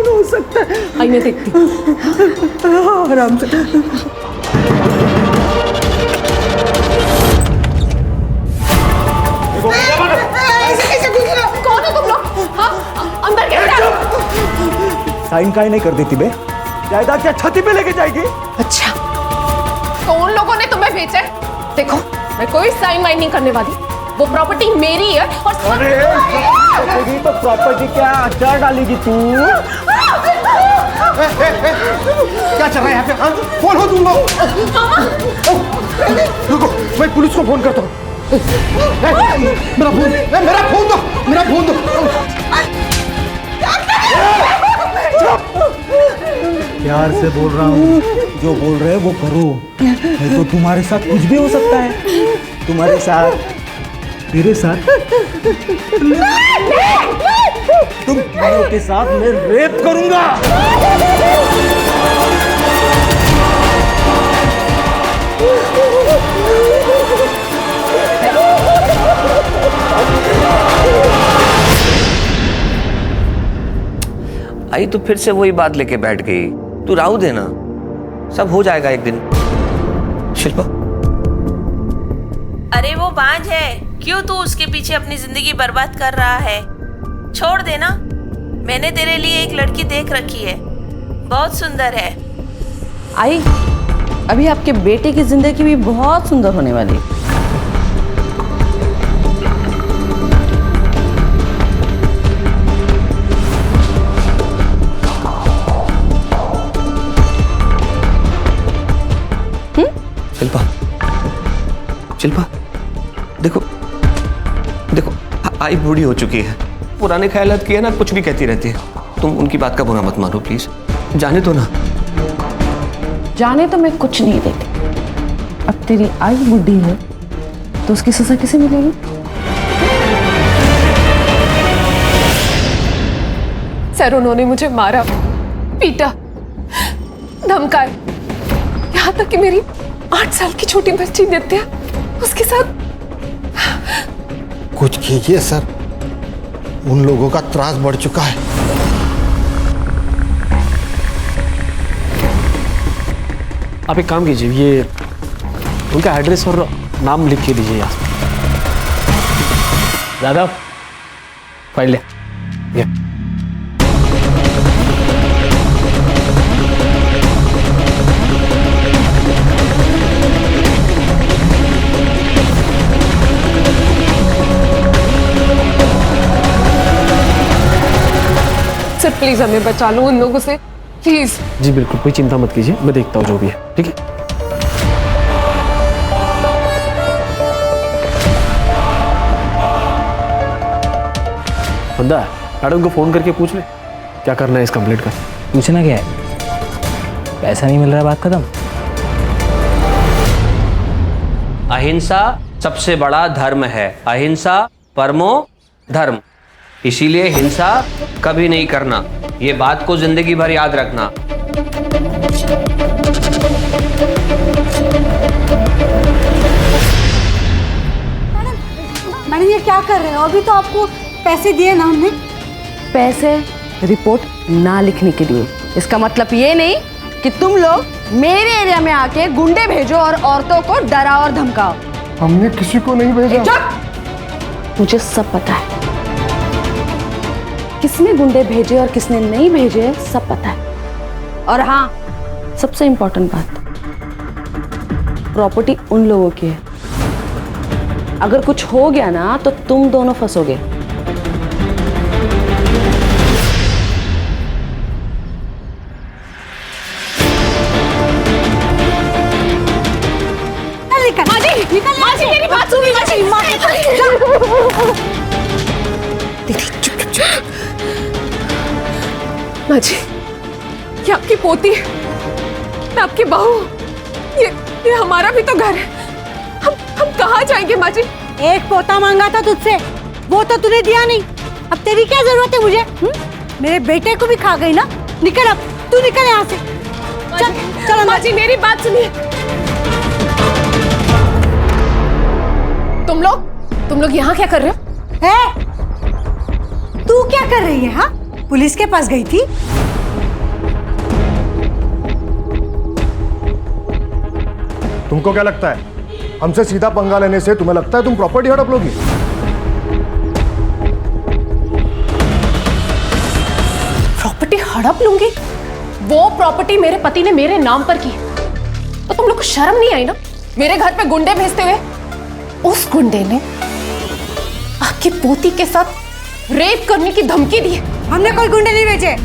कौन हो सकता है? आई मैं देखती हूँ। आराम से। कौन हो तुम लोग? हाँ, अंदर कैसे? साइन काहे नहीं कर देती बे? जायदाद क्या छाती पे लेके जाएगी? अच्छा, तो उन लोगों ने तुम्हें भेजा है? देखो, मैं कोई साइन वाइन नहीं करने वाली। वो प्रॉपर्टी मेरी है और अरे तो प्रॉपर्टी क्या अचार डालेगी तू? क्या चल रहा है यहाँ पे? कौन हो तुम लोग? रुको, मैं पुलिस को फोन करता हूँ। मेरा फोन दो, मेरा फोन दो। प्यार से बोल रहा हूँ, जो बोल रहे वो करो, नहीं तो तुम्हारे साथ कुछ भी हो सकता है। तुम्हारे साथ, तेरे साथ, तुम दोनों के साथ मैं रेप करूंगा। आई तो फिर से वही बात लेके बैठ गई। तू राहु देना, सब हो जाएगा एक दिन। शिल्पा, अरे वो बांझ है, क्यों तू उसके पीछे अपनी जिंदगी बर्बाद कर रहा है? छोड़ देना। मैंने तेरे लिए एक लड़की देख रखी है, बहुत सुंदर है। आई, अभी आपके बेटे की जिंदगी भी बहुत सुंदर होने वाली है। शिल्पा, शिल्पा, देखो देखो, आई बूढ़ी हो चुकी है, पुराने ख्यालात की है ना, कुछ भी कहती रहती है। तुम उनकी बात का बुरा मत मानो प्लीज, जाने दो ना। जाने तो मैं कुछ नहीं देती। अब तेरी आई बुढ़ी है तो उसकी सजा किसे मिलेगी? सर, उन्होंने मुझे मारा, पीटा, धमकाए, यहाँ तक कि मेरी 8 साल की छोटी बच्ची नित्या, उसके साथ। कुछ कीजिए सर, उन लोगों का त्रास बढ़ चुका है। आप एक काम कीजिए, ये उनका एड्रेस और नाम लिख के दीजिए यहाँ। यादव, फाइल ले। ये सर प्लीज हमें बचा लो उन लोगों से, प्लीज। जी बिल्कुल, कोई चिंता मत कीजिए, मैं देखता हूँ जो भी है, ठीक है? बंदा, मैडम को फोन करके पूछ ले क्या करना है इस कंप्लेंट का। पूछना क्या है? पैसा नहीं मिल रहा, बात खत्म। अहिंसा सबसे बड़ा धर्म है, अहिंसा परमो धर्म। इसीलिए हिंसा कभी नहीं करना, ये बात को जिंदगी भर याद रखना। मैडम ये क्या कर रहे हो? अभी तो आपको पैसे दिए ना हमने। पैसे रिपोर्ट ना लिखने के लिए। इसका मतलब ये नहीं कि तुम लोग मेरे एरिया में आके गुंडे भेजो और औरतों को डराओ और धमकाओ। हमने किसी को नहीं भेजा। चुप! मुझे सब पता है, किसने गुंडे भेजे और किसने नहीं भेजे सब पता है। और हाँ, सबसे इंपॉर्टेंट बात, प्रॉपर्टी उन लोगों की है। अगर कुछ हो गया ना तो तुम दोनों फंसोगे। माजी, मेरी बात सुनिए माजी। माजी, ये आपकी पोती है, मैं आपकी बहू। ये हमारा भी तो घर है। हम कहाँ जाएंगे माजी? एक पोता मांगा था तुझसे, वो तो तूने दिया नहीं। अब तेरी क्या जरूरत है मुझे? मेरे बेटे को भी खा गई ना। निकल, अब तू निकल यहाँ से। चल चल माजी, मेरी बात सुनिए। तुम लोग यहाँ क्या कर रहे हो? तू क्या कर रही है? हाँ, पुलिस के पास गई थी? तुमको क्या लगता है हमसे सीधा पंगा लेने से तुम्हें लगता है तुम प्रॉपर्टी हड़प लोगी? प्रॉपर्टी हड़प लूंगी? वो प्रॉपर्टी मेरे पति ने मेरे नाम पर की, तो तुम लोग को शर्म नहीं आई ना मेरे घर पे गुंडे भेजते हुए? उस गुंडे ने आपकी पोती के साथ रेप करने की धमकी दी। हमने कोई गुंडे नहीं भेजे।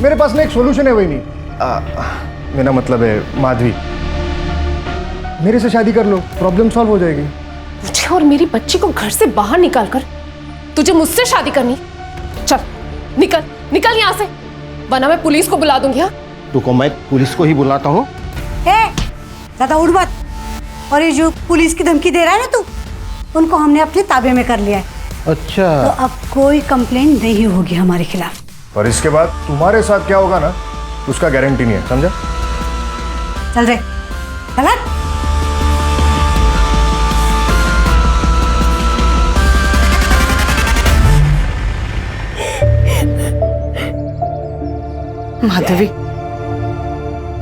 मेरे पास में एक सॉल्यूशन है, वही नहीं मेरा मतलब है माधवी, मेरे से शादी कर लो, प्रॉब्लम सॉल्व हो जाएगी। मुझे और मेरी बच्ची को घर से बाहर निकाल कर तुझे मुझसे शादी करनी? चल निकल निकल यहाँ से, वरना मैं पुलिस को बुला दूंगी। हाँ, रुको, मैं पुलिस को ही बुलाता हूँ। ज्यादा उड़ मत। और ये जो पुलिस की धमकी दे रहा है ना तू, उनको हमने अपने ताबे में कर लिया है। अच्छा, तो अब कोई कंप्लेंट नहीं होगी हमारे खिलाफ। पर इसके बाद तुम्हारे साथ क्या होगा ना, उसका गारंटी नहीं है, समझा? चल रे, गलत। माधवी,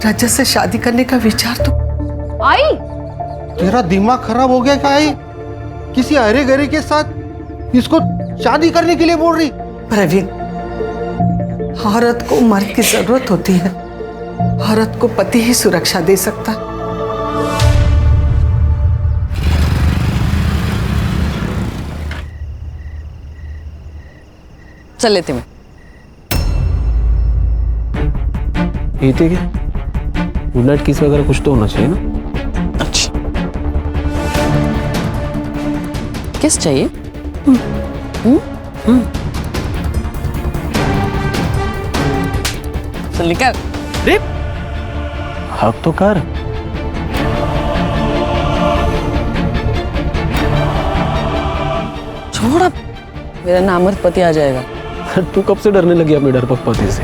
रजत से शादी करने का विचार तो आई। तेरा दिमाग खराब हो गया क्या? आई किसी अरे गरे के साथ इसको शादी करने के लिए बोल रही? प्रवीण, औरत को मर्द की जरूरत होती है, औरत को पति ही सुरक्षा दे सकता। चल लेते मैं। ये थे क्या? गुड नाइट किस वगैरह कुछ तो होना चाहिए ना? अच्छा, किस चाहिए? चल निकल। हक तो कर। छोड़ अब, मेरा नामर्द पति आ जाएगा। तू कब से डरने लगी अपने डरपोक पति से?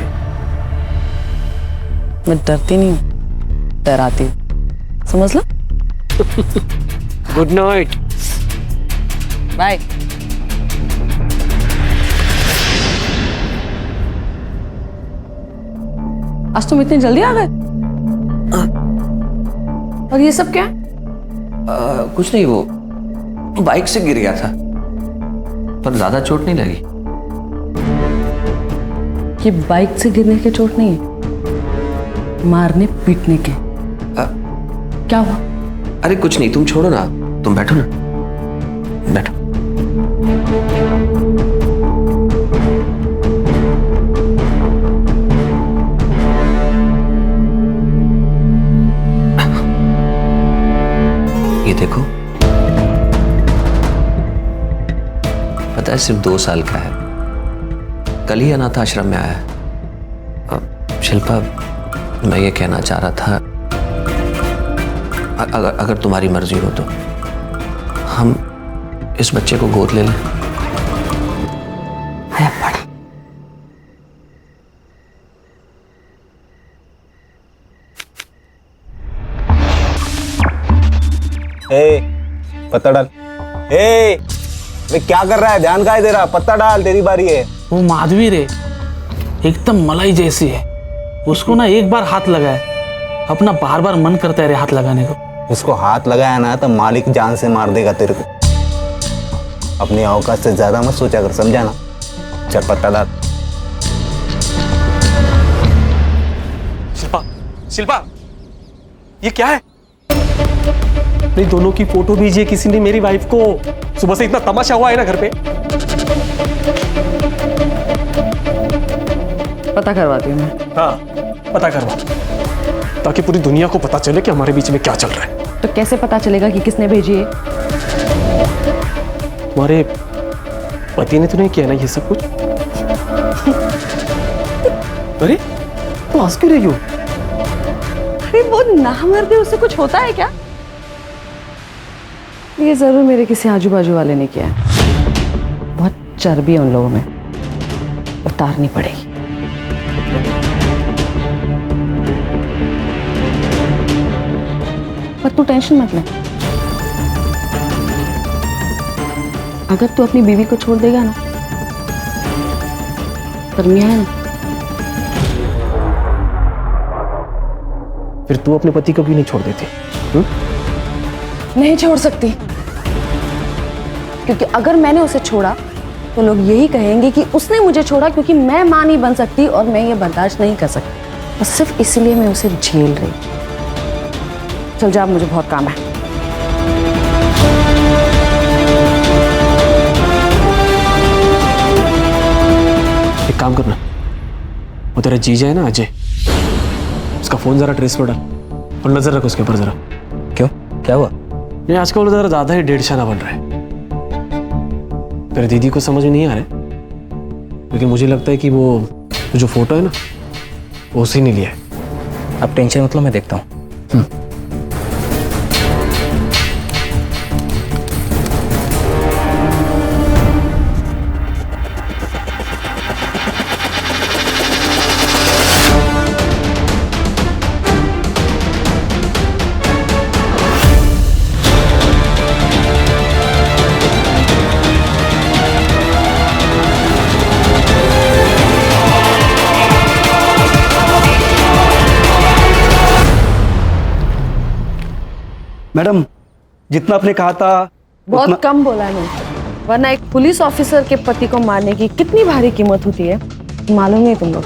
मैं डरती नहीं हूँ, डराती हूँ, समझ लो। Good night. बाय। आज तुम इतनी जल्दी आ गए? और ये सब क्या है? कुछ नहीं, वो बाइक से गिर गया था, पर ज्यादा चोट नहीं लगी। ये बाइक से गिरने के चोट नहीं है, मारने पीटने के। क्या हुआ? अरे कुछ नहीं, तुम छोड़ो ना, तुम बैठो ना, बैठो। ये देखो, पता है सिर्फ 2 साल का है, कल ही अनाथ आश्रम में आया है। शिल्पा, मैं ये कहना चाह रहा था, अगर तुम्हारी मर्जी हो तो हम इस बच्चे को गोद ले लें। पत्ता डाल। वे क्या कर रहा है? ध्यान काहे दे रहा? पत्ता डाल, तेरी बारी है। वो माधवी रे, एकदम मलाई जैसी है, उसको ना एक बार हाथ लगाए अपना बार बार मन करता है रे हाथ लगाने को। उसको हाथ लगाया ना तो मालिक जान से मार देगा तेरे को। अपनी औकात से ज्यादा मत सोचा कर, समझा ना? चल पत्ता डाल। शिल्पा, शिल्पा, ये क्या है? नहीं, दोनों की फोटो भेजिए किसी ने मेरी वाइफ को। सुबह से इतना तमाशा हुआ है ना घर पे। पता करवाती हूँ मैं। हाँ, पता करवा, ताकि पूरी दुनिया को पता चले कि हमारे बीच में क्या चल रहा है। तो कैसे पता चलेगा कि किसने भेजी है? तुम्हारे पति ने तो नहीं किया ना ये सब कुछ? अरे तो हंस क्यों रही हो? अरे वो नामर्द है, उससे कुछ होता है क्या? ये जरूर मेरे किसी आजू बाजू वाले ने किया है। बहुत चर्बी है उन लोगों में, उतारनी पड़ेगी। पर तू टेंशन मत ले, अगर तू अपनी बीवी को छोड़ देगा ना, पर मियां है ना, फिर तू अपने पति को क्यों नहीं छोड़ देती? नहीं छोड़ सकती, क्योंकि अगर मैंने उसे छोड़ा तो लोग यही कहेंगे कि उसने मुझे छोड़ा क्योंकि मैं मां नहीं बन सकती और मैं ये बर्दाश्त नहीं कर सकती। बस सिर्फ इसलिए मैं उसे झेल रही। चल जा, मुझे बहुत काम है। एक काम करना, वो तेरा जीजा है ना अजय, उसका फोन जरा ट्रेस पर डाल और नजर रख उसके ऊपर जरा। क्यों, क्या हुआ? ये आजकल वो जरा ज्यादा ही डेढ़शाना बन रहा है। तेरे दीदी को समझ में नहीं आ रहा है, लेकिन मुझे लगता है कि वो जो फोटो है ना वो उसी ने लिया है। अब टेंशन मतलब मैं देखता हूँ। मैडम, जितना आपने कहा था बहुत कम बोला है मैंने, वरना एक पुलिस ऑफिसर के पति को मारने की कितनी भारी कीमत होती है मालूम नहीं तुम लोग।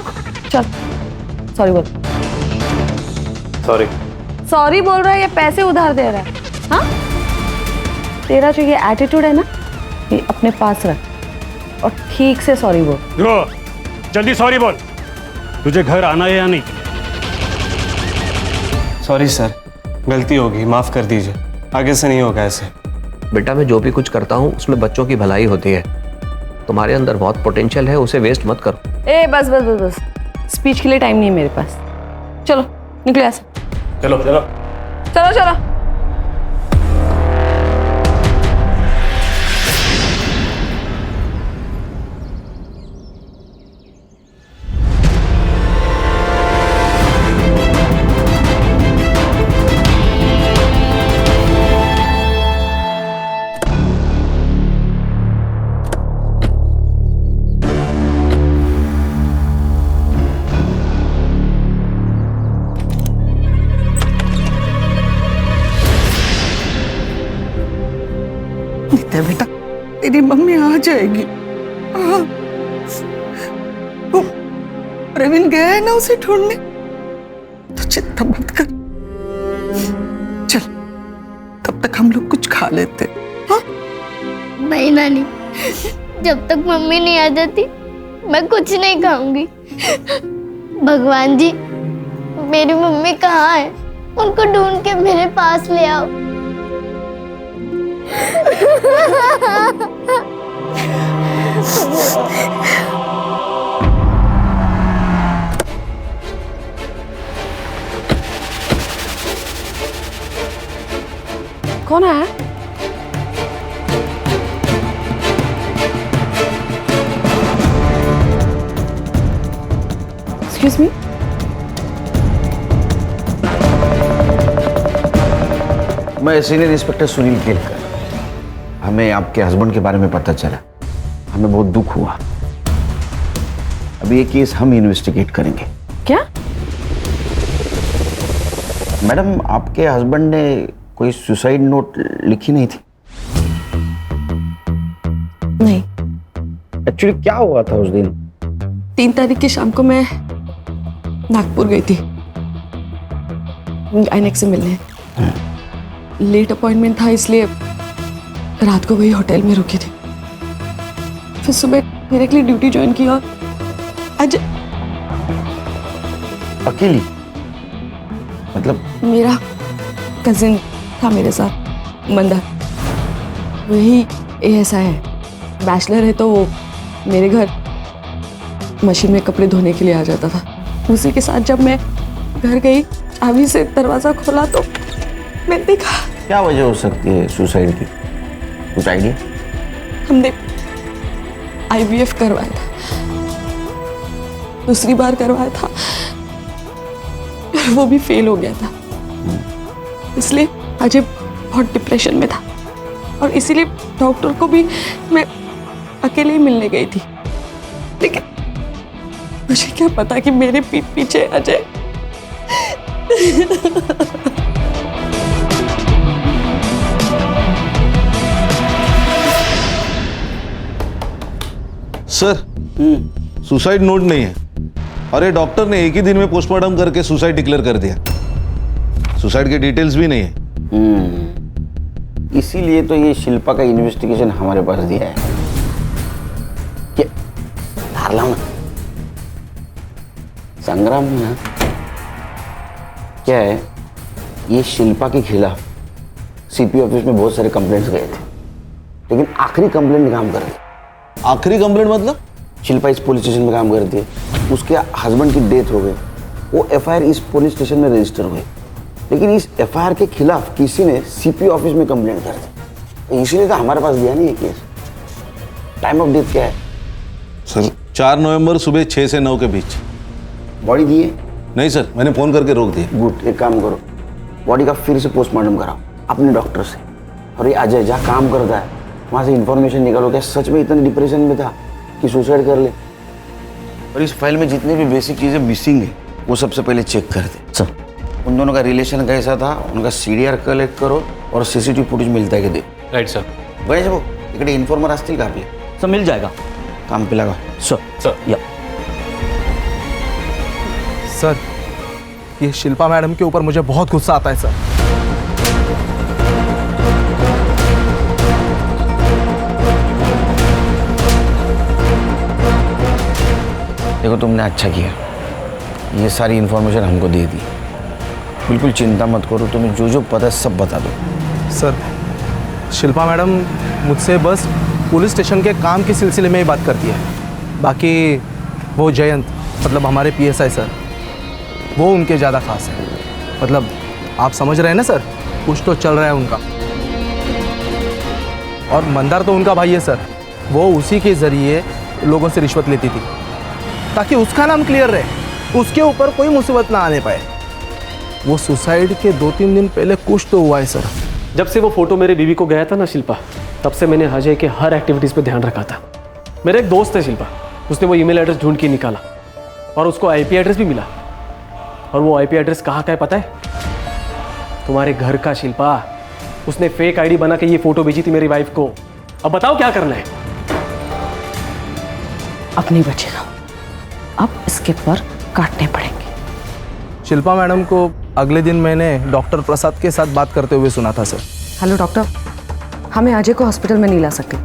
चल सॉरी बोल। सॉरी सॉरी बोल रहा है या पैसे उधार दे रहा है? हाँ, तेरा जो ये एटीट्यूड है ना, ये अपने पास रख और ठीक से सॉरी बोल। जल्दी सॉरी बोल। तुझे घर आना है या नहीं? सॉरी सर, गलती होगी, माफ कर दीजिए, आगे से नहीं होगा ऐसे। बेटा मैं जो भी कुछ करता हूँ उसमें बच्चों की भलाई होती है। तुम्हारे अंदर बहुत पोटेंशियल है, उसे वेस्ट मत करो। ए बस बस बस बस, स्पीच के लिए टाइम नहीं है मेरे पास। चलो निकले ऐसे। चलो चलो चलो चलो। नित्या बेटा, तेरी मम्मी आ जाएगी। वो प्रवीण गया है ना उसे ढूंढने, तो चिंता मत कर। चल तब तक हम लोग कुछ खा लेते। हाँ नहीं नानी, जब तक मम्मी नहीं आ जाती मैं कुछ नहीं खाऊंगी। भगवान जी, मेरी मम्मी कहाँ है? उनको ढूंढ के मेरे पास ले आओ। कौन है? Excuse me. मैं सीनियर इंस्पेक्टर सुनील केलकर। हमें आपके हस्बैंड के बारे में पता चला, हमें बहुत दुख हुआ। अभी ये केस हम इन्वेस्टिगेट करेंगे। क्या? मैडम, आपके हस्बैंड ने कोई सुसाइड नोट लिखी नहीं थी? नहीं। एक्चुअली क्या हुआ था उस दिन? 3 तारीख की शाम को मैं नागपुर गई थी गायनेक से मिलने। लेट अपॉइंटमेंट था, इसलिए रात को वही होटल में रुकी थी। फिर सुबह डायरेक्टली ड्यूटी ज्वाइन की और आज अकेली? मतलब मेरा कजिन था मेरे साथ, मंदा। वही ASI है, बैचलर है, तो वो मेरे घर मशीन में कपड़े धोने के लिए आ जाता था। उसी के साथ जब मैं घर गई, चाबी से दरवाजा खोला तो मैंने देखा। क्या वजह हो सकती है सुसाइड की? कुछ आइडिया? हमने IVF करवाया था, दूसरी बार करवाया था, वो भी फेल हो गया था। इसलिए अजय बहुत डिप्रेशन में था और इसीलिए डॉक्टर को भी मैं अकेले ही मिलने गई थी। लेकिन मुझे क्या पता कि मेरे पीठ पीछे अजय सर सुसाइड नोट नहीं है। अरे डॉक्टर ने एक ही दिन में पोस्टमार्टम करके सुसाइड डिक्लेयर कर दिया। सुसाइड के डिटेल्स भी नहीं है। इसीलिए तो ये शिल्पा का इन्वेस्टिगेशन हमारे पास दिया है। क्या धार लाओ ना संग्राम ना, क्या है ये शिल्पा के खिलाफ सीपी ऑफिस में बहुत सारे कंप्लेंट्स गए थे, लेकिन आखिरी कंप्लेंट काम कर रही। आखिरी कंप्लेंट मतलब? शिल्पा इस पुलिस स्टेशन में काम करती है, उसके हस्बैंड की डेथ हो गई, वो एफआईआर इस पुलिस स्टेशन में रजिस्टर हुई, लेकिन इस एफआईआर के खिलाफ किसी ने सीपी ऑफिस में कंप्लेंट कर दी, इसीलिए तो हमारे पास दिया नहीं ये केस। टाइम ऑफ डेथ क्या है सर? 4 नवंबर सुबह 6 से 9 के बीच। बॉडी दी है? नहीं सर, मैंने फोन करके रोक दिया। गुड, एक काम करो, बॉडी का फिर से पोस्टमार्टम कराओ अपने डॉक्टर से। और ये अजय जहाँ काम करता है वहाँ से इंफॉर्मेशन निकालो, क्या सच में इतने डिप्रेशन में था कि सुसाइड कर ले। और इस फाइल में जितनी भी बेसिक चीज़ें मिसिंग है वो सबसे पहले चेक कर दे। सर उन दोनों का रिलेशन कैसा था, उनका सीडीआर कलेक्ट करो और सीसीटीवी फुटेज मिलता है कि दे। Right sir. गणेश भाऊ इकडे इन्फॉर्मर असतील का आपले? सर मिल जाएगा। काम पे लगा। सर या सर ये शिल्पा मैडम के ऊपर मुझे बहुत गुस्सा आता है सर। देखो तुमने अच्छा किया, ये सारी इन्फॉर्मेशन हमको दे दी। बिल्कुल चिंता मत करो, तुम्हें जो जो पता है सब बता दो। सर शिल्पा मैडम मुझसे बस पुलिस स्टेशन के काम के सिलसिले में ही बात करती है, बाकी वो जयंत मतलब हमारे पीएसआई सर वो उनके ज़्यादा खास है। मतलब आप समझ रहे हैं ना सर, कुछ तो चल रहा है उनका। और मंदार तो उनका भाई है सर, वो उसी के ज़रिए लोगों से रिश्वत लेती थी ताकि उसका नाम क्लियर रहे, उसके ऊपर कोई मुसीबत ना आने पाए। वो सुसाइड के 2-3 दिन पहले कुछ तो हुआ है सर। जब से वो फोटो मेरे बीवी को गया था ना शिल्पा, तब से मैंने अजय के हर एक्टिविटीज़ पे ध्यान रखा था। मेरा एक दोस्त है शिल्पा, उसने वो ईमेल एड्रेस ढूंढ के निकाला और उसको आईपी एड्रेस भी मिला। और वो आईपी एड्रेस कहाँ का है पता है? तुम्हारे घर का। शिल्पा उसने फेक आईडी बना के ये फोटो भेजी थी मेरी वाइफ को। अब बताओ क्या करना है? अब नहीं बचेगा, अब इसके पर काटने पड़ेंगे। शिल्पा मैडम को अगले दिन मैंने डॉक्टर प्रसाद के साथ बात करते हुए सुना था सर। हेलो डॉक्टर, हमें अजय को हॉस्पिटल में नहीं ला सकते।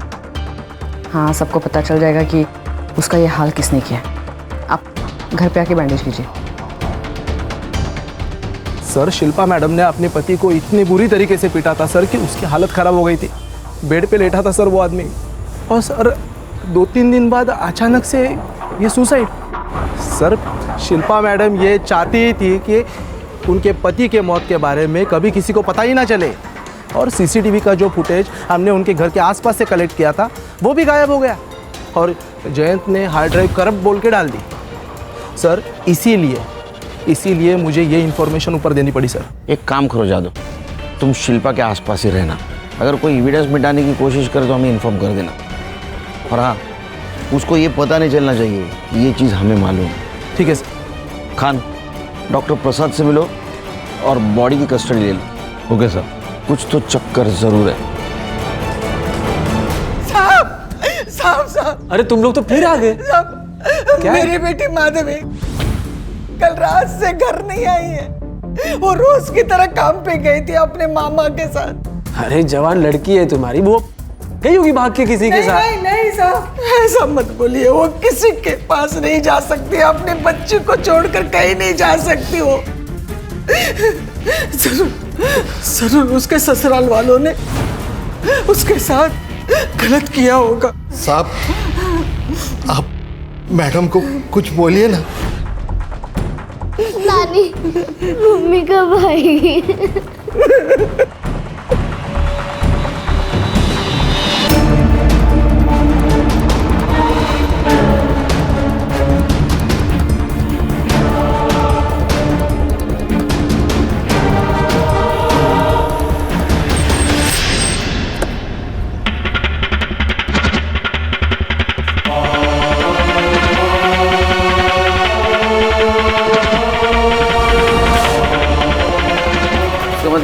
हाँ सबको पता चल जाएगा कि उसका ये हाल किसने किया। आप घर पे आके बैंडेज कीजिए। सर शिल्पा मैडम ने अपने पति को इतनी बुरी तरीके से पीटा था सर कि उसकी हालत खराब हो गई थी। बेड पे लेटा था सर वो आदमी, और सर 2-3 दिन बाद अचानक से ये सुसाइड। सर शिल्पा मैडम ये चाहती थी कि उनके पति के मौत के बारे में कभी किसी को पता ही ना चले। और सीसीटीवी का जो फुटेज हमने उनके घर के आसपास से कलेक्ट किया था वो भी गायब हो गया, और जयंत ने हार्ड ड्राइव करप्ट बोल के डाल दी। सर इसीलिए मुझे ये इन्फॉर्मेशन ऊपर देनी पड़ी सर। एक काम करो जादव, तुम शिल्पा के आसपास ही रहना, अगर कोई एविडेंस मिटाने की कोशिश करे तो हमें इन्फॉर्म कर देना। और हाँ, उसको ये पता नहीं चलना चाहिए कि ये चीज़ हमें मालूम है। ठीक है सर। खान डॉक्टर प्रसाद से मिलो और बॉडी की कस्टडी ले लो। Okay sir. कुछ तो चक्कर जरूर है। साहब अरे तुम लोग तो फिर आ गए। मेरी बेटी माधवी कल रात से घर नहीं आई है। वो रोज की तरह काम पे गई थी अपने मामा के साथ। अरे जवान लड़की है तुम्हारी, वो गई होगी भाग के किसी के साथ। नहीं साहब, ऐसा मत बोलिए। वो किसी के पास नहीं जा सकती, अपने बच्चे को छोड़कर कहीं नहीं जा सकती। वो जरूर उसके ससुराल वालों ने उसके साथ गलत किया होगा। साहब आप मैडम को कुछ बोलिए ना। नानी, मम्मी का भाई।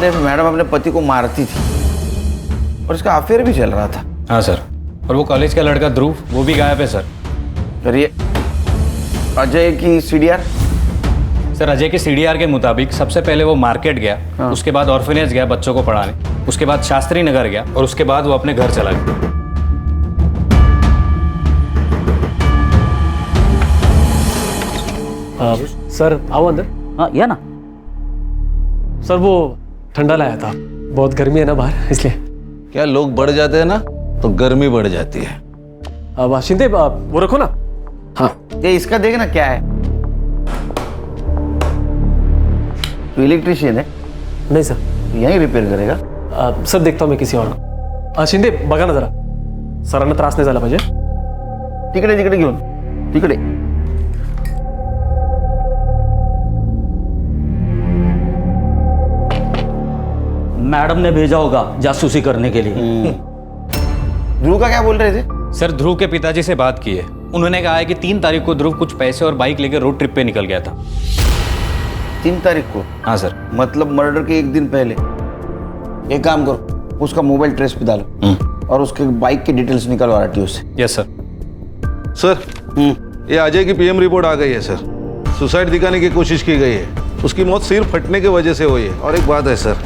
कहते हैं मैडम अपने पति को मारती थी और इसका अफेयर भी चल रहा था। हाँ सर, और वो कॉलेज का लड़का ध्रुव वो भी गायब है सर। फिर ये अजय की सीडीआर? सर अजय के सीडीआर के मुताबिक सबसे पहले वो मार्केट गया, उसके बाद ऑर्फनेज गया बच्चों को पढ़ाने, उसके बाद शास्त्री नगर गया और उसके बाद वो अपने घर चला गया। सर आओ अंदर। हाँ या ना। सर वो ठंडा लाया था, बहुत गर्मी है ना बाहर इसलिए। क्या लोग बढ़ जाते हैं ना तो गर्मी बढ़ जाती है। अब शिंदे वो रखो ना। हाँ ये इसका देखना क्या है, तो इलेक्ट्रिशियन है? नहीं सर, यहीं रिपेयर करेगा। सर देखता हूँ मैं किसी और को। शिंदे बघा ना जरा, सरांना त्रास नाही झाला पाहिजे। तिकडे तिकडे घेऊन तिकडे। मैडम ने भेजा होगा जासूसी करने के लिए। ध्रुव का क्या बोल रहे थे? सर ध्रुव के पिताजी से बात की है, उन्होंने कहा है कि 3 तारीख को ध्रुव कुछ पैसे और बाइक लेकर रोड ट्रिप पे निकल गया था। 3 तारीख को? हाँ सर। मतलब मर्डर के 1 दिन पहले। एक काम करो, उसका मोबाइल ट्रेस पे डालो और उसके बाइक की डिटेल्स निकालो आरटीओ से। Yes sir. सर ये अजय की पीएम रिपोर्ट आ गई है सर। सुसाइड दिखाने की कोशिश की गई है, उसकी मौत सिर फटने की वजह से हुई है। और एक बात है सर,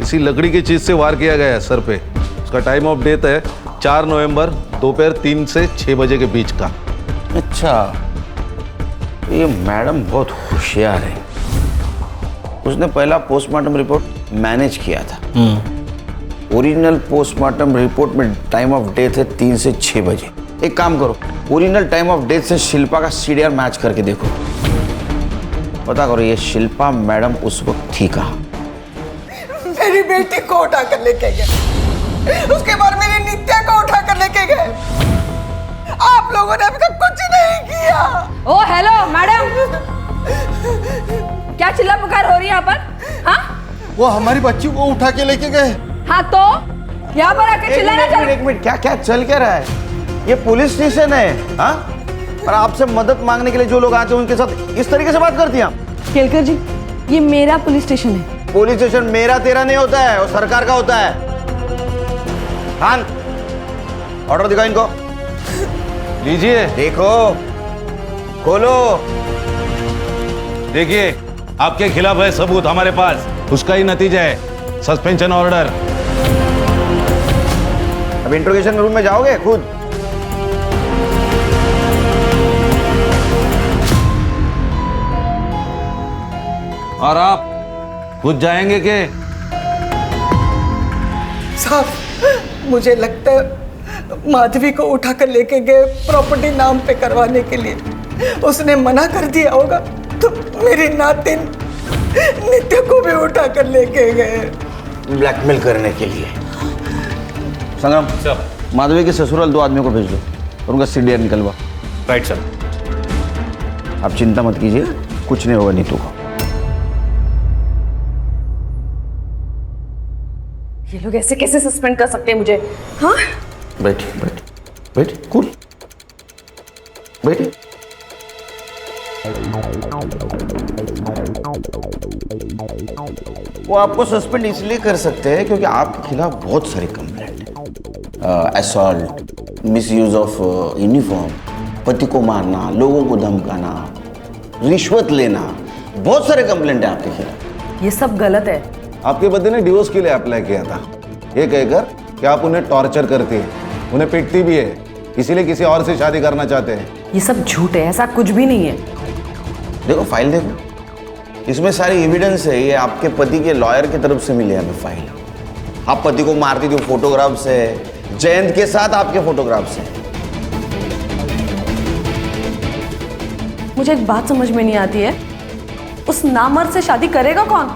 इसी लकड़ी की चीज से वार किया गया है सर पे। उसका टाइम ऑफ डेथ है 4 नवंबर दोपहर 3 से 6 बजे के बीच का। अच्छा, ये मैडम बहुत होशियार है। उसने पहला पोस्टमार्टम रिपोर्ट मैनेज किया था। ओरिजिनल पोस्टमार्टम रिपोर्ट में टाइम ऑफ डेथ है 3 से 6 बजे। एक काम करो, ओरिजिनल टाइम ऑफ डेथ से शिल्पा का सीडीआर मैच करके देखो, पता करो ये शिल्पा मैडम उस वक्त थी कहाँ। मेरी बेटी को उठाकर लेके गए, उसके बाद मेरी नित्या को उठाकर लेके गए। आप लोगों ने अभी तक कुछ नहीं किया। ओ हेलो मैडम, क्या चिल्ला पुकार हो रही है यहाँ पर? हाँ वो हमारी बच्ची को उठा के लेके गए। हाँ तो यहाँ पर आके चिल्लाना चल। एक मिनट, क्या क्या चल क्या रहा है? ये पुलिस स्टेशन है। हाँ, और आपसे मदद मांगने के लिए जो लोग आते हैं उनके साथ इस तरीके से बात करती हैं आप? केलकर जी, ये मेरा पुलिस स्टेशन है। पुलिस स्टेशन मेरा तेरा नहीं होता है, वो सरकार का होता है। हाँ, ऑर्डर दिखाओ इनको। लीजिए, देखो, खोलो। देखिए आपके खिलाफ है सबूत हमारे पास, उसका ही नतीजा है सस्पेंशन ऑर्डर। अब इंट्रोगेशन रूम में जाओगे खुद? और आप खुद जाएंगे के? साहब मुझे लगता है माधवी को उठाकर लेके गए प्रॉपर्टी नाम पे करवाने के लिए। उसने मना कर दिया होगा तो मेरी नातिन नित्य को भी उठाकर लेके गए ब्लैकमेल करने के लिए। संग्राम सर, माधवी के ससुराल 2 आदमियों को भेज दो और उनका सीडीआर निकलवा। Right sir. आप चिंता मत कीजिए, कुछ नहीं होगा नीतू को। ये लोग ऐसे कैसे सस्पेंड कर सकते हैं मुझे? हाँ बैठिए बैठिए बैठिए, कूल बैठिए। वो आपको सस्पेंड इसलिए कर सकते हैं क्योंकि आपके खिलाफ बहुत सारी कंप्लेंट है। असॉल्ट, मिसयूज ऑफ यूनिफॉर्म, पति को मारना, लोगों को धमकाना, रिश्वत लेना, बहुत सारे कंप्लेंट है आपके खिलाफ। ये सब गलत है। आपके पति ने डिवोर्स के लिए अप्लाई किया था, ये कहकर कि आप उन्हें टॉर्चर करती है, उन्हें पीटती भी है, इसीलिए किसी और से शादी करना चाहते हैं। ये सब झूठ है, ऐसा कुछ भी नहीं है। देखो फाइल देखो, इसमें सारी एविडेंस है। ये आपके पति के लॉयर की तरफ से मिली हमें फाइल। आप पति को मारती थी, फोटोग्राफ्स है, जयंत के साथ आपके फोटोग्राफ्स हैं। मुझे एक बात समझ में नहीं आती है, उस नामर्द से शादी करेगा कौन?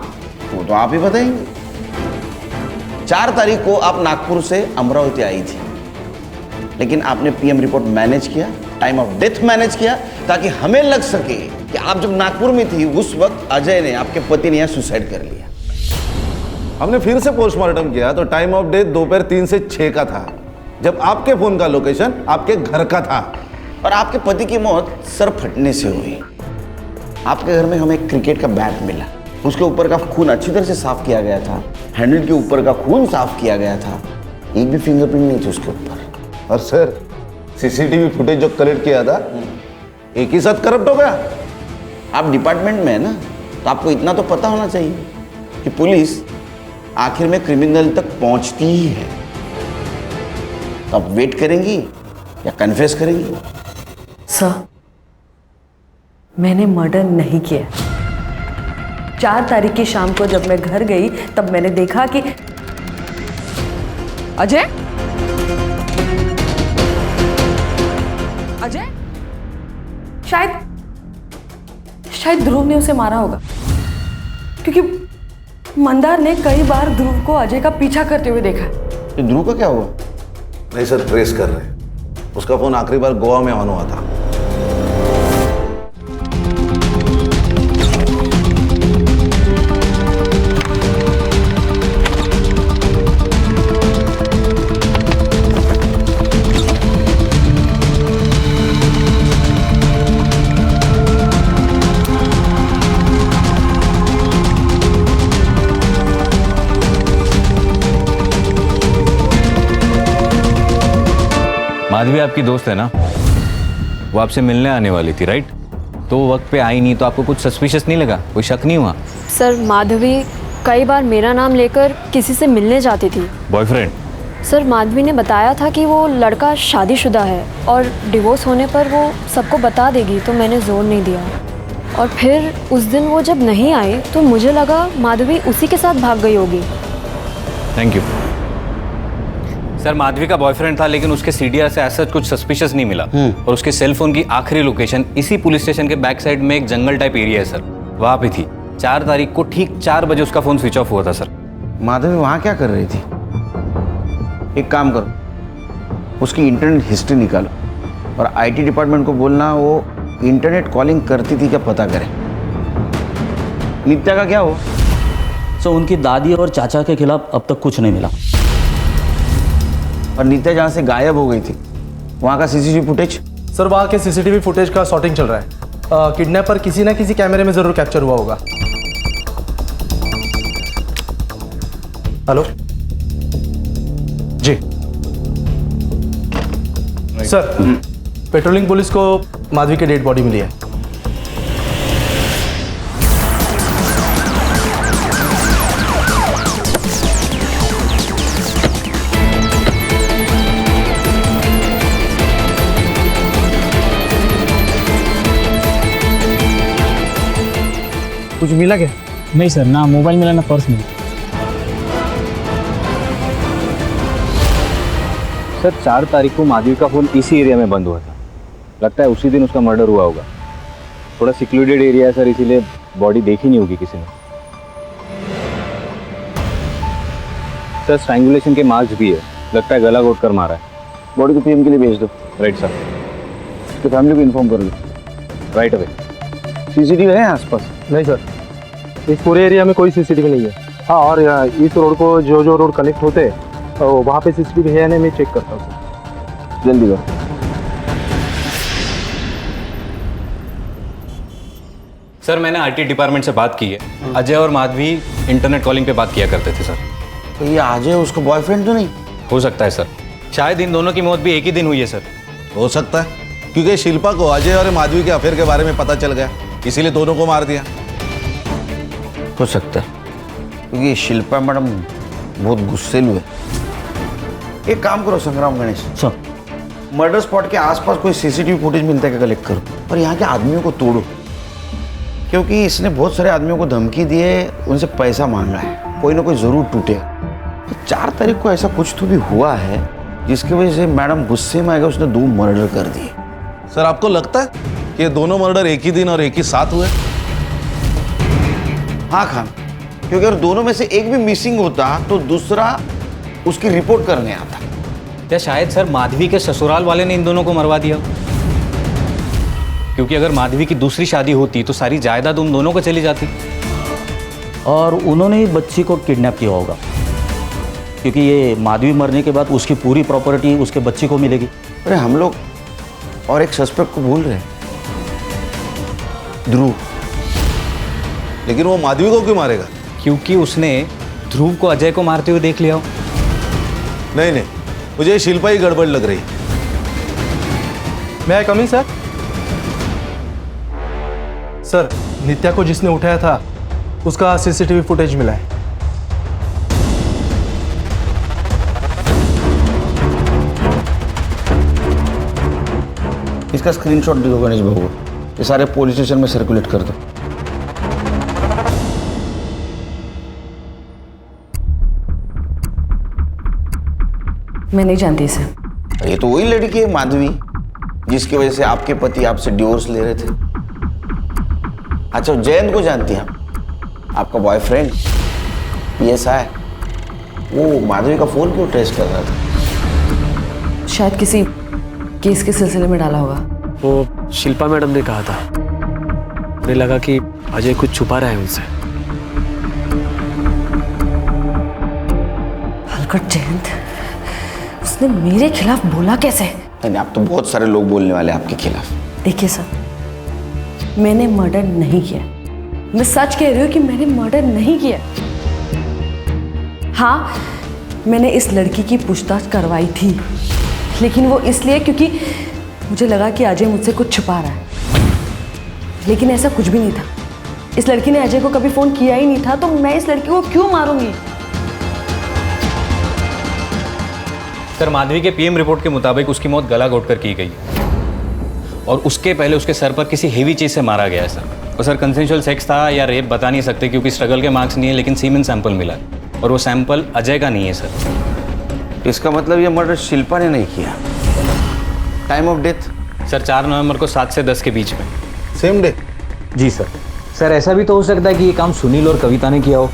वो तो आप ही बताएंगे। 4 तारीख को आप नागपुर से अमरावती आई थी, लेकिन आपने पीएम रिपोर्ट मैनेज किया, टाइम ऑफ डेथ मैनेज किया, ताकि हमें लग सके कि आप जब नागपुर में थी उस वक्त अजय ने, आपके पति ने, यहाँ सुसाइड कर लिया। हमने फिर से पोस्टमार्टम किया तो टाइम ऑफ डेथ दोपहर 3 से 6 का था, जब आपके फोन का लोकेशन आपके घर का था। और आपके पति की मौत सर फटने से हुई। आपके घर में हमें एक क्रिकेट का बैट मिला, उसके ऊपर का खून अच्छी तरह से साफ किया गया था, हैंडल के ऊपर का खून साफ किया गया था, एक भी फिंगरप्रिंट नहीं थी उसके ऊपर। और सर सीसीटीवी फुटेज जो कलेक्ट किया था एक ही साथ करप्ट हो गया। आप डिपार्टमेंट में है ना, तो आपको इतना तो पता होना चाहिए कि पुलिस आखिर में क्रिमिनल तक पहुंचती ही है। तो आप वेट करेंगी या कन्फेस करेंगी? सर, मैंने मर्डर नहीं किया। 4 तारीख की शाम को जब मैं घर गई तब मैंने देखा कि अजय शायद ध्रुव ने उसे मारा होगा, क्योंकि मंदार ने कई बार ध्रुव को अजय का पीछा करते हुए देखा। तो ध्रुव का क्या हुआ? नहीं सर, ट्रेस कर रहे हैं। उसका फोन आखिरी बार गोवा में ऑन हुआ था। माधवी आपकी दोस्त है ना, वो आपसे मिलने आने वाली थी राइट? तो वो वक्त पे आई नहीं तो आपको कुछ सस्पिशियस नहीं लगा? कोई शक नहीं हुआ? सर, माधवी कई बार मेरा नाम लेकर किसी से मिलने जाती थी। बॉयफ्रेंड? सर, माधवी ने बताया था कि वो लड़का शादीशुदा है और डिवोर्स होने पर वो सबको बता देगी, तो मैंने जोर नहीं दिया। और फिर उस दिन वो जब नहीं आई तो मुझे लगा माधवी उसी के साथ भाग गई होगी। Thank you sir. माधवी का बॉयफ्रेंड था, लेकिन उसके सीडीआर से ऐसा कुछ सस्पिशियस नहीं मिला। और उसके सेल फोन की आखिरी लोकेशन इसी पुलिस स्टेशन के बैक साइड में एक जंगल टाइप एरिया है सर, वहाँ पे थी। 4 तारीख को ठीक 4 बजे उसका फोन स्विच ऑफ हुआ था सर। माधवी वहाँ क्या कर रही थी? एक काम करो, उसकी इंटरनेट हिस्ट्री निकालो और आईटी डिपार्टमेंट को बोलना वो इंटरनेट कॉलिंग करती थी क्या पता करें। नित्या का क्या हुआ? सो उनकी दादी और चाचा के खिलाफ अब तक कुछ नहीं मिला। और नित्या जहाँ से गायब हो गई थी वहाँ का सीसीटीवी फुटेज? सर, वहाँ के सीसीटीवी फुटेज का सॉर्टिंग चल रहा है। किडनैपर किसी ना किसी कैमरे में जरूर कैप्चर हुआ होगा। हेलो जी सर, पेट्रोलिंग पुलिस को माधवी की डेड बॉडी मिली है। कुछ मिला क्या? नहीं सर, ना मोबाइल मिला ना पर्स मिला। सर 4 तारीख को माधवी का फोन इसी एरिया में बंद हुआ था, लगता है उसी दिन उसका मर्डर हुआ होगा। थोड़ा सिक्योरिटेड एरिया है सर, इसीलिए बॉडी देखी नहीं होगी किसी ने। सर स्ट्रैंगुलेशन के मार्क्स भी है, लगता है गला घोट कर मारा है। बॉडी को पीएम के लिए भेज दो। Right sir. तो फैमिली को इन्फॉर्म कर दो। Right away. सीसीटीवी है आसपास? नहीं सर, इस पूरे एरिया में कोई सीसीटीवी नहीं है। हाँ, और इस रोड को जो रोड कनेक्ट होते हैं तो वहाँ पे सीसीटीवी है या नहीं, मैं चेक करता हूँ। जल्दी करो। सर मैंने आईटी डिपार्टमेंट से बात की है, अजय और माधवी इंटरनेट कॉलिंग पे बात किया करते थे सर। तो ये अजय उसका बॉयफ्रेंड तो नहीं हो सकता है सर? शायद इन दोनों की मौत भी एक ही दिन हुई है सर। हो सकता है, क्योंकि शिल्पा को अजय और माधवी के अफेयर के बारे में पता चल गया, इसीलिए दोनों को मार दिया। हो सकता है, क्योंकि शिल्पा मैडम बहुत गुस्सेलू है। एक काम करो संग्राम गणेश सर, मर्डर स्पॉट के आसपास कोई सीसीटीवी फुटेज मिलता है क्या कलेक्ट करो, और यहाँ के आदमियों को तोड़ो, क्योंकि इसने बहुत सारे आदमियों को धमकी दी है, उनसे पैसा मांगा है, कोई ना कोई ज़रूर टूटेगा। तो 4 तारीख को ऐसा कुछ तो भी हुआ है जिसकी वजह से मैडम गुस्से में आएगा, उसने 2 मर्डर कर दिए। सर आपको लगता है कि ये दोनों मर्डर एक ही दिन और एक ही साथ हुए? हाँ खान, क्योंकि अगर दोनों में से एक भी मिसिंग होता तो दूसरा उसकी रिपोर्ट करने आता। क्या शायद सर माधवी के ससुराल वाले ने इन दोनों को मरवा दिया? क्योंकि अगर माधवी की दूसरी शादी होती तो सारी जायदाद उन दोनों को चली जाती। और उन्होंने ही बच्ची को किडनैप किया होगा, क्योंकि ये माधवी मरने के बाद उसकी पूरी प्रॉपर्टी उसके बच्ची को मिलेगी। अरे हम लोग और एक सस्पेक्ट को भूल रहे हैं, ध्रुव। लेकिन वो माधवी को क्यों मारेगा? क्योंकि उसने ध्रुव को अजय को मारते हुए देख लिया हो। नहीं नहीं, मुझे शिल्पा ही गड़बड़ लग रही। मैं कमिंग सर? सर, नित्या को जिसने उठाया था उसका सीसीटीवी फुटेज मिला है। इसका स्क्रीनशॉट दिखो गणेश बाबू, ये सारे पुलिस स्टेशन में सर्कुलेट कर दो। मैं नहीं जानती इसे। ये तो वही लड़की है माधवी, जिसकी वजह से आपके पति आपसे डिवोर्स ले रहे थे। अच्छा, जयंत को जानती हैं आप? आपका बॉयफ्रेंड PSI, वो माधवी का फोन क्यों ट्रेस कर रहा था? शायद किसी केस के सिलसिले में डाला होगा। वो शिल्पा मैडम ने कहा था, मुझे लगा कि अजय कुछ छुपा रहा है उनसे। हलकट जयंत, उसने मेरे खिलाफ बोला कैसे? नहीं, आप तो बहुत सारे लोग बोलने वाले आपके खिलाफ। देखिए सर, मैंने मर्डर नहीं किया। मैं सच कह रही हूँ कि मैंने मर्डर नहीं किया। हाँ, मैंने इस लड़की की पूछताछ करवाई थी, लेकिन वो इसलिए क्योंकि मुझे लगा कि अजय मुझसे कुछ छुपा रहा है। लेकिन ऐसा कुछ भी नहीं था। इस लड़की ने अजय को कभी फोन किया ही नहीं था, तो मैं इस लड़की को क्यों मारूंगी? सर, माधवी के PM रिपोर्ट के मुताबिक उसकी मौत गला घोटकर की गई और उसके पहले उसके सर पर किसी हेवी चीज से मारा गया है सर। और सर, कंसेंशुअल सेक्स था या रेप बता नहीं सकते क्योंकि स्ट्रगल के मार्क्स नहीं है, लेकिन सीमेन सैंपल मिला और वो सैंपल अजय का नहीं है सर। इसका मतलब ये मर्डर शिल्पा ने नहीं किया। Time of death? सर, 4 नवंबर को 7 से 10 के बीच में। Same day? जी सर। सर, ऐसा भी तो हो सकता है कि ये काम सुनील और कविता ने किया हो,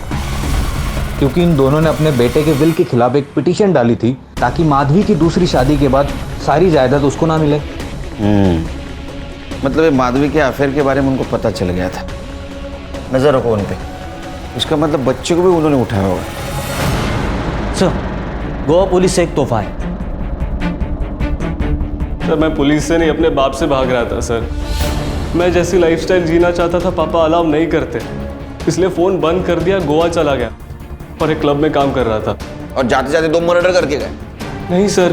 क्योंकि इन दोनों ने अपने बेटे के विल के खिलाफ एक पिटीशन डाली थी ताकि माधवी की दूसरी शादी के बाद सारी जायदाद उसको ना मिले। मतलब ये माधवी के अफेयर के बारे में उनको पता चल गया था। नजर रखो उन पे। इसका मतलब बच्चे को भी उन्होंने उठाया होगा। सर, गोवा पुलिस से एक तोहफा है। सर, मैं पुलिस से नहीं अपने बाप से भाग रहा था सर। मैं जैसी लाइफस्टाइल जीना चाहता था पापा अलाउ नहीं करते, इसलिए फ़ोन बंद कर दिया, गोवा चला गया और एक क्लब में काम कर रहा था। और जाते जाते 2 मर्डर करके गए? नहीं सर।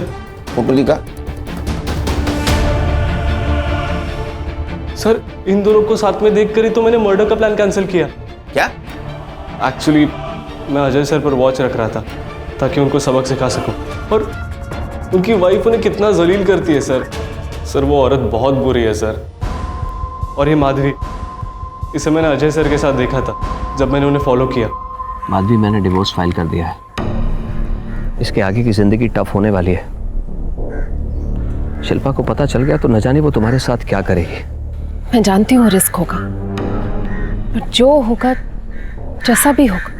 फोटो दिखा? सर, इन दोनों को साथ में देखकर ही तो मैंने मर्डर का प्लान कैंसिल किया। क्या? एक्चुअली मैं अजय सर पर वॉच रख रहा था ताकि उनको सबक सिखा सकूं, और उनकी वाइफ उन्हें कितना जलील करती है सर। सर, वो औरत बहुत बुरी है सर। और ये माधवी, इसे मैंने अजय सर के साथ देखा था जब मैंने उन्हें फॉलो किया। माधवी, मैंने डिवोर्स फाइल कर दिया है। इसके आगे की जिंदगी टफ होने वाली है। शिल्पा को पता चल गया तो न जाने वो तुम्हारे साथ क्या करेगी। मैं जानती हूँ रिस्क होगा, पर जो होगा, जैसा भी होगा,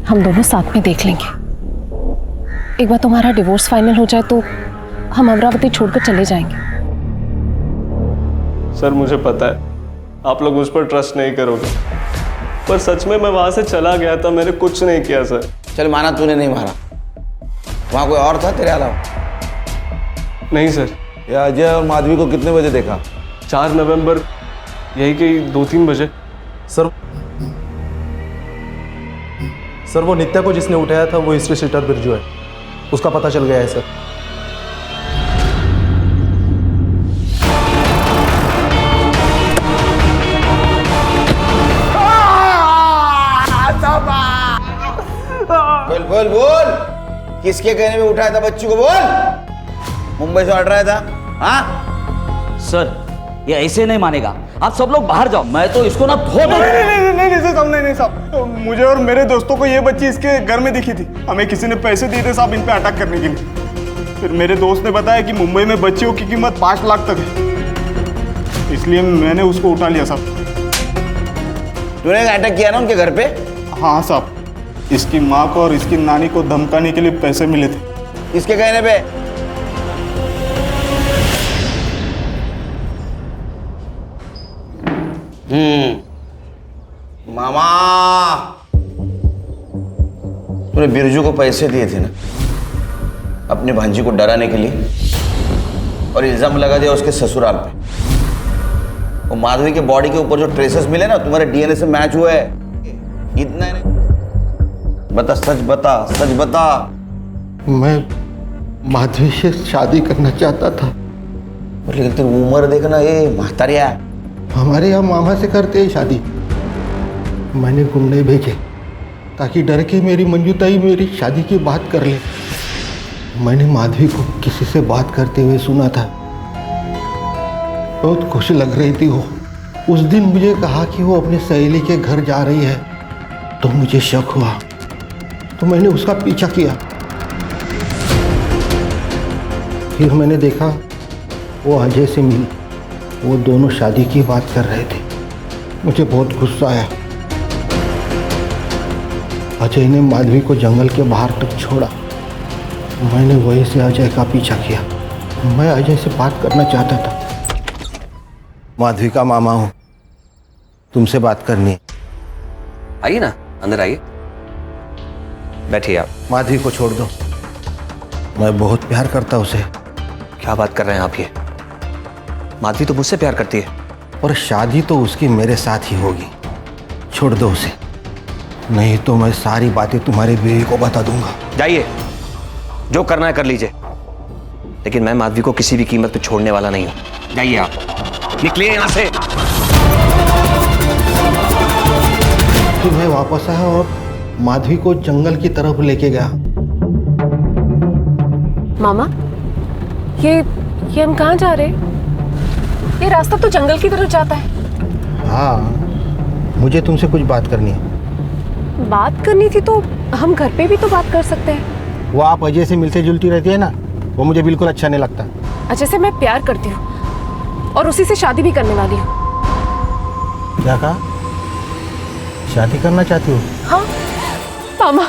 हम दोनों साथ में देख लेंगे। एक बार तुम्हारा डिवोर्स फाइनल हो जाए तो हम अमरावती छोड़कर चले जाएंगे। सर, मुझे पता है आप लोग मुझ पर ट्रस्ट नहीं करोगे, पर सच में मैं वहां से चला गया था, मैंने कुछ नहीं किया सर। चल, माना तूने नहीं मारा, वहां कोई और था तेरे अलावा? नहीं सर। ये अजय और माधवी को कितने बजे देखा? 4 नवंबर यही कि 2-3 बजे। सर, वो नित्या को जिसने उठाया था वो हिस्ट्री सीटर बिरजू है, उसका पता चल गया है सर। बोल बोल बोल, किसके कहने में उठाया था बच्चों को? बोल। मुंबई से ऑर्डर आया था? हाँ सर, ये ऐसे नहीं मानेगा। आप सब लोग बाहर जाओ, मैं तो इसको ना धो दूं। नहीं साहब, मुझे और मेरे दोस्तों को ये बच्ची इसके घर में दिखी थी। हमें किसी ने पैसे दिए थे साहब इन पे अटैक करने के लिए। फिर मेरे दोस्त ने बताया कि मुंबई में बच्चियों की कीमत 5 लाख तक है, इसलिए मैंने उसको उठा लिया साहब। तूने अटैक किया ना उनके घर पे? हाँ साहब, इसकी माँ को और इसकी नानी को धमकाने के लिए पैसे मिले थे। इसके कहने पे? मामा, तूने बिरजू को पैसे दिए थे ना अपनी भांजी को डराने के लिए, और इल्जाम लगा दिया उसके ससुराल पे। वो माधवी के बॉडी के ऊपर जो ट्रेसेस मिले ना तुम्हारे DNA से मैच हुए हैं, इतना ही नहीं, बता, सच बता, सच बता। मैं माधवी से शादी करना चाहता था। लेकिन तेरी उम्र देखना, ये महतारिया। हमारे यहाँ मामा से करते हैं शादी। मैंने गुंडे भेजे ताकि डर के मेरी मंजूताई मेरी शादी की बात कर ले। मैंने माधवी को किसी से बात करते हुए सुना था। बहुत खुश लग रही थी वो। उस दिन मुझे कहा कि वो अपनी सहेली के घर जा रही है, तो मुझे शक हुआ, तो मैंने उसका पीछा किया। फिर मैंने देखा वो अजय से मिली। वो दोनों शादी की बात कर रहे थे। मुझे बहुत गुस्सा आया। अजय ने माधवी को जंगल के बाहर तक छोड़ा। मैंने वहीं से अजय का पीछा किया। मैं अजय से बात करना चाहता था। माधवी का मामा हूं, तुमसे बात करनी है। आइए ना, अंदर आइए, बैठिए आप। माधवी को छोड़ दो, मैं बहुत प्यार करता उसे। क्या बात कर रहे हैं आप ये? माधवी तो मुझसे प्यार करती है। और शादी तो उसकी मेरे साथ ही होगी। छोड़ दो उसे, नहीं तो मैं सारी बातें तुम्हारी बीवी को बता दूंगा। जाइए, जो करना है कर लीजिए, लेकिन मैं माधवी को किसी भी कीमत पे छोड़ने वाला नहीं हूं। जाइए आप, निकलिए यहां से। फिर मैं वापस आया और माधवी को जंगल की तरफ लेके गया। मामा, ये हम कहाँ जा रहे हैं? ये रास्ता तो जंगल की तरफ जाता है। हाँ, मुझे तुमसे कुछ बात करनी है। बात करनी थी तो हम घर पे भी तो बात कर सकते हैं। वो आप अजय से मिलते जुलती रहती है ना, वो मुझे बिल्कुल अच्छा नहीं लगता। अजय से मैं प्यार करती हूँ और उसी से शादी भी करने वाली हूँ। क्या कहा? शादी करना चाहती हो? हाँ मामा,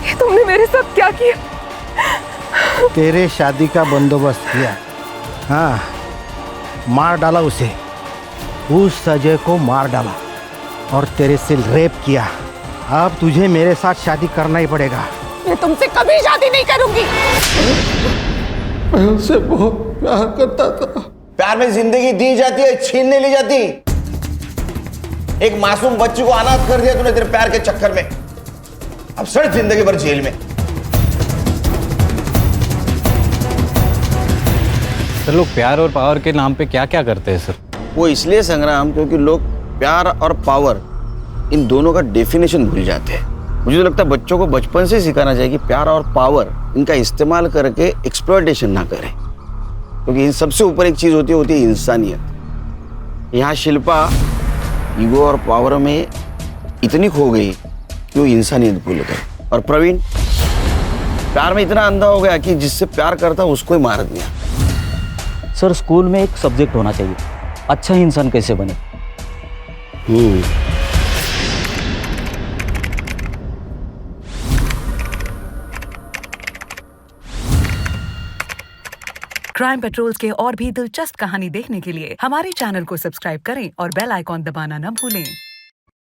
ये तुमने मेरे साथ क्या किया? तेरे शादी का बंदोबस्त किया। हाँ, मार डाला उसे। उस अजय को मार डाला और तेरे से रेप किया। अब तुझे मेरे साथ शादी करना ही पड़ेगा। मैं तुमसे कभी शादी नहीं करूंगी। मैं उससे बहुत प्यार करता था। प्यार में जिंदगी दी जाती है, छीन नहीं ली जाती। एक मासूम बच्ची को अनाथ कर दिया तूने तेरे प्यार के चक्कर में। अब सड़ जिंदगी भर जेल में। सर, लोग प्यार और पावर के नाम पे क्या क्या करते हैं सर? वो इसलिए संग्राम, क्योंकि लोग प्यार और पावर इन दोनों का डेफिनेशन भूल जाते हैं। मुझे तो लगता है बच्चों को बचपन से सिखाना चाहिए कि प्यार और पावर इनका इस्तेमाल करके एक्सप्लॉयटेशन ना करें, क्योंकि इन सबसे ऊपर एक चीज होती है इंसानियत। यहाँ शिल्पा ईगो और पावर में इतनी खो गई कि वो इंसानियत भूल गई। और प्रवीण प्यार में इतना अंधा हो गया कि जिससे प्यार करता उसको ही मार दिया। सर, स्कूल में एक सब्जेक्ट होना चाहिए, अच्छा इंसान कैसे बने। क्राइम पेट्रोल्स के और भी दिलचस्प कहानी देखने के लिए हमारे चैनल को सब्सक्राइब करें और बेल आइकॉन दबाना न भूलें।